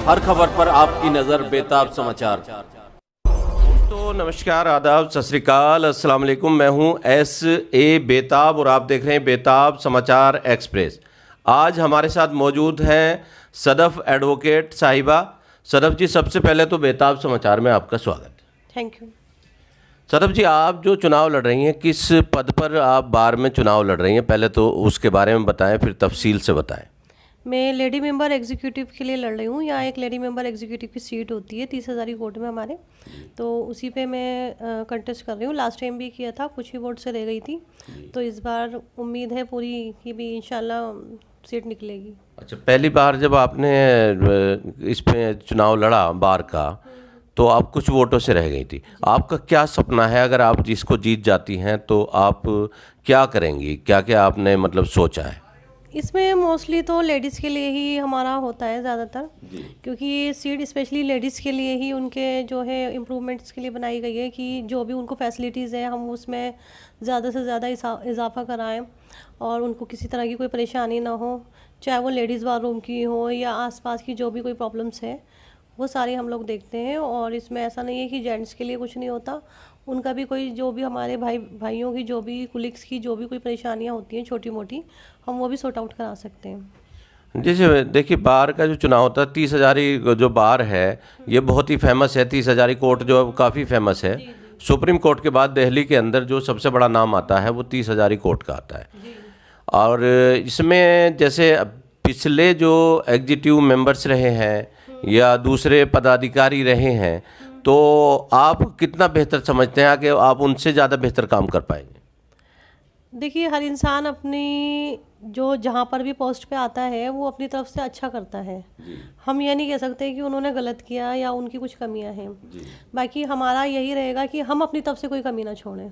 हर खबर पर आपकी नजर बेताब समाचार। तो नमस्कार, आदाब, सत श्री अकाल, अस्सलाम वालेकुम। मैं हूं S.A. बेताब और आप देख रहे हैं बेताब समाचार एक्सप्रेस। आज हमारे साथ मौजूद हैं सदफ एडवोकेट साहिबा। सदफ जी, सबसे पहले तो बेताब समाचार में आपका स्वागत है। Thank you. सदफ जी, आप जो चुनाव लड़ रही हैं, किस पद पर आप बार में चुनाव लड़ रही हैं, पहले तो उसके बारे में बताएं, फिर तफसील से बताएं। मैं लेडी मेंबर एग्जीक्यूटिव के लिए लड़ रही हूँ। यहाँ एक लेडी मेंबर एग्जीक्यूटिव की सीट होती है 30,000 कोर्ट में हमारे, तो उसी पे मैं कंटेस्ट कर रही हूँ। लास्ट टाइम भी किया था, कुछ ही वोट से रह गई थी, तो इस बार उम्मीद है पूरी कि भी इंशाल्लाह सीट निकलेगी। अच्छा, पहली बार जब आपने इस पे चुनाव लड़ा बार का, तो आप कुछ वोटों से रह गई थी। आपका क्या सपना है? अगर आप जिसको जीत जाती हैं तो आप क्या करेंगी? क्या क्या आपने मतलब सोचा है? इसमें मोस्टली तो लेडीज़ के लिए ही हमारा होता है ज़्यादातर, क्योंकि ये सीट स्पेशली लेडीज़ के लिए ही उनके जो है इम्प्रूवमेंट्स के लिए बनाई गई है कि जो भी उनको फैसिलिटीज़ है हम उसमें ज़्यादा से ज़्यादा इजाफा कराएं और उनको किसी तरह की कोई परेशानी ना हो, चाहे वो लेडीज़ बाथरूम की हो या आसपास की जो भी कोई प्रॉब्लम्स है वो सारी हम लोग देखते हैं। और इसमें ऐसा नहीं है कि जेंट्स के लिए कुछ नहीं होता, उनका भी कोई जो भी हमारे भाइयों की जो भी कुलीग्स की जो भी कोई परेशानियां होती हैं छोटी मोटी, हम वो भी सॉर्ट आउट करा सकते हैं। जैसे देखिए, बार का जो चुनाव होता है, 30,000 जो बार है ये बहुत ही फेमस है। 30,000 कोर्ट जो काफ़ी फेमस है। सुप्रीम कोर्ट के बाद दिल्ली के अंदर जो सबसे बड़ा नाम आता है वो 30,000 कोर्ट का आता है। और इसमें जैसे पिछले जो एग्जीक्यूटिव मेंबर्स रहे हैं या दूसरे पदाधिकारी रहे हैं, तो आप कितना बेहतर समझते हैं कि आप उनसे ज़्यादा बेहतर काम कर पाएंगे? देखिए, हर इंसान अपनी जो जहाँ पर भी पोस्ट पे आता है वो अपनी तरफ से अच्छा करता है। हम ये नहीं कह सकते कि उन्होंने गलत किया या उनकी कुछ कमियां हैं। बाकी हमारा यही रहेगा कि हम अपनी तरफ से कोई कमी ना छोड़ें।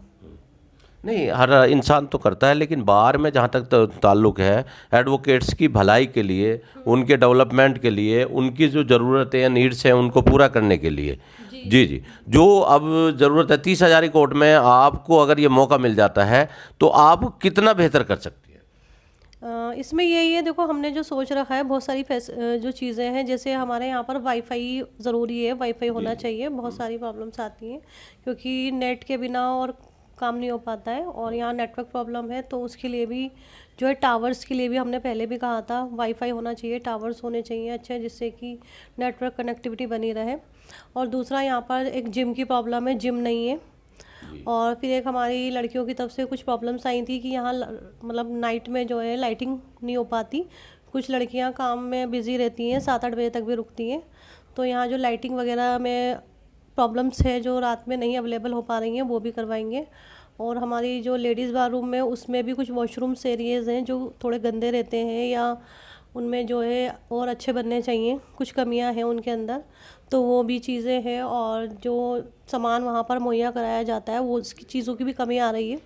नहीं, हर इंसान तो करता है, लेकिन बार में जहाँ तक ताल्लुक़ है, एडवोकेट्स की भलाई के लिए, उनके डेवलपमेंट के लिए, उनकी जो ज़रूरतें या नीड्स हैं उनको पूरा करने के लिए जी, जो अब ज़रूरत है 30,000 कोर्ट में, आपको अगर ये मौका मिल जाता है तो आप कितना बेहतर कर सकती हैं? इसमें यही है, देखो हमने जो सोच रखा है बहुत सारी जो चीज़ें हैं, जैसे हमारे यहाँ पर वाईफाई ज़रूरी है, वाईफाई होना चाहिए। बहुत सारी प्रॉब्लम्स आती हैं क्योंकि नेट के बिना और काम नहीं हो पाता है, और यहाँ नेटवर्क प्रॉब्लम है, तो उसके लिए भी जो है टावर्स के लिए भी हमने पहले भी कहा था वाईफाई होना चाहिए, टावर्स होने चाहिए अच्छे, जिससे कि नेटवर्क कनेक्टिविटी बनी रहे। और दूसरा यहाँ पर एक जिम की प्रॉब्लम है, जिम नहीं है। और फिर एक हमारी लड़कियों की तरफ से कुछ प्रॉब्लम्स आई थी कि यहाँ मतलब नाइट में जो है लाइटिंग नहीं हो पाती, कुछ लड़कियाँ काम में बिज़ी रहती हैं, 7-8 बजे तक भी रुकती हैं, तो यहाँ जो लाइटिंग वगैरह में प्रॉब्लम्स है जो रात में नहीं अवेलेबल हो पा रही हैं वो भी करवाएंगे। और हमारी जो लेडीज़ बाथरूम में उसमें भी कुछ वॉशरूम्स एरियाज़ हैं जो थोड़े गंदे रहते हैं या उनमें जो है और अच्छे बनने चाहिए, कुछ कमियां हैं उनके अंदर, तो वो भी चीज़ें हैं। और जो सामान वहाँ पर मुहैया कराया जाता है वो उसकी चीज़ों की भी कमी आ रही है,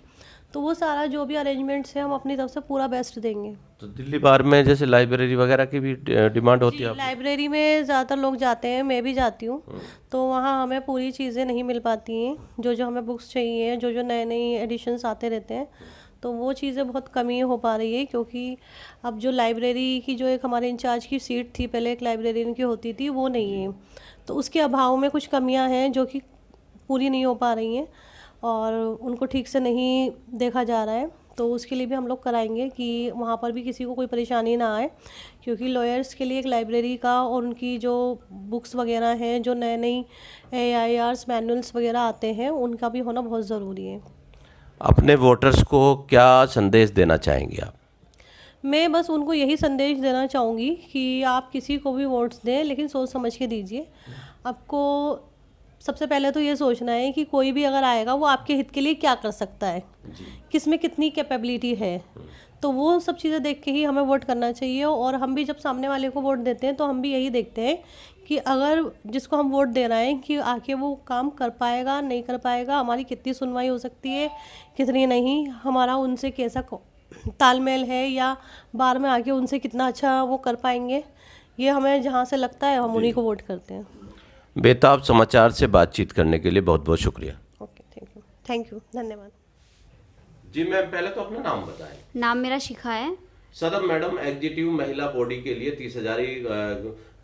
तो वो सारा जो भी अरेंजमेंट्स हैं हम अपनी तरफ से पूरा बेस्ट देंगे। तो दिल्ली बार में जैसे लाइब्रेरी वगैरह की भी डिमांड होती है? लाइब्रेरी में ज़्यादातर लोग जाते हैं, मैं भी जाती हूँ, तो वहाँ हमें पूरी चीज़ें नहीं मिल पाती हैं। जो हमें बुक्स चाहिए, जो नए नए एडिशन्स आते रहते हैं, तो वो चीज़ें बहुत कमी हो पा रही है। क्योंकि अब जो लाइब्रेरी की जो एक हमारे इंचार्ज की सीट थी पहले, एक लाइब्रेरियन की होती थी, वो नहीं है, तो उसके अभाव में कुछ कमियां हैं जो कि पूरी नहीं हो पा रही हैं और उनको ठीक से नहीं देखा जा रहा है। तो उसके लिए भी हम लोग कराएंगे कि वहाँ पर भी किसी को कोई परेशानी ना आए, क्योंकि लॉयर्स के लिए एक लाइब्रेरी का और उनकी जो बुक्स वगैरह हैं, जो नए नई AIRs मैनुअल्स वगैरह आते हैं, उनका भी होना बहुत ज़रूरी है। अपने वोटर्स को क्या संदेश देना चाहेंगे आप? मैं बस उनको यही संदेश देना चाहूँगी कि आप किसी को भी वोट्स दें, लेकिन सोच समझ के दीजिए। आपको सबसे पहले तो ये सोचना है कि कोई भी अगर आएगा वो आपके हित के लिए क्या कर सकता है, किस में कितनी कैपेबिलिटी है, तो वो सब चीज़ें देख के ही हमें वोट करना चाहिए। और हम भी जब सामने वाले को वोट देते हैं तो हम भी यही देखते हैं कि अगर जिसको हम वोट दे रहे हैं कि आके वो काम कर पाएगा नहीं कर पाएगा, हमारी कितनी सुनवाई हो सकती है कितनी नहीं, हमारा उनसे कैसा तालमेल है, या बार में आके उनसे कितना अच्छा वो कर पाएंगे, ये हमें जहाँ से लगता है हम उन्हीं को वोट करते हैं। बेताब समाचार से बातचीत करने के लिए बहुत बहुत शुक्रिया। ओके, थैंक यू, धन्यवाद। जी मैम, पहले तो अपना नाम बताएं। नाम मेरा शिखा है। सदब मैडम एग्जीक्यूटिव महिला बॉडी के लिए 30,000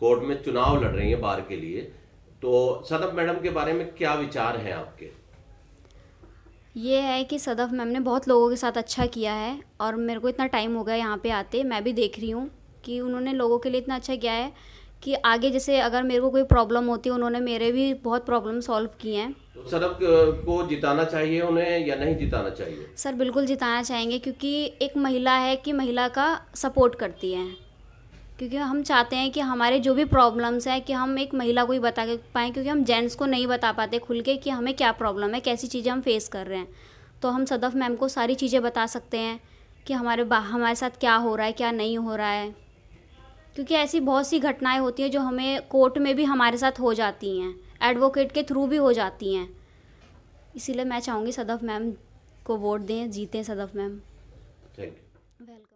कोर्ट में चुनाव लड़ रही हैं बार के लिए, तो सदब मैडम के बारे में क्या विचार हैं आपके? ये है कि सदफ मैम ने बहुत लोगों के साथ अच्छा किया है और मेरे को इतना टाइम हो गया यहाँ पे आते, मैं भी देख रही हूँ कि उन्होंने लोगों के लिए इतना अच्छा किया है कि आगे जैसे अगर मेरे को कोई प्रॉब्लम होती है, उन्होंने मेरे भी बहुत प्रॉब्लम सॉल्व किए हैं। तो सदब को जिताना चाहिए उन्हें या नहीं जिताना चाहिए? सर बिल्कुल जिताना चाहेंगे, क्योंकि एक महिला है कि महिला का सपोर्ट करती है, क्योंकि हम चाहते हैं कि हमारे जो भी प्रॉब्लम्स हैं कि हम एक महिला को ही बता के पाएँ, क्योंकि हम जेंट्स को नहीं बता पाते खुल के कि हमें क्या प्रॉब्लम है, कैसी चीज़ें हम फेस कर रहे हैं। तो हम सदफ मैम को सारी चीज़ें बता सकते हैं कि हमारे साथ क्या हो रहा है, क्या नहीं हो रहा है, क्योंकि ऐसी बहुत सी घटनाएं होती हैं जो हमें कोर्ट में भी हमारे साथ हो जाती हैं, एडवोकेट के थ्रू भी हो जाती हैं। इसीलिए मैं चाहूँगी सदफ मैम को वोट दें, जीतें Sadaf ma'am. Thank you. Welcome.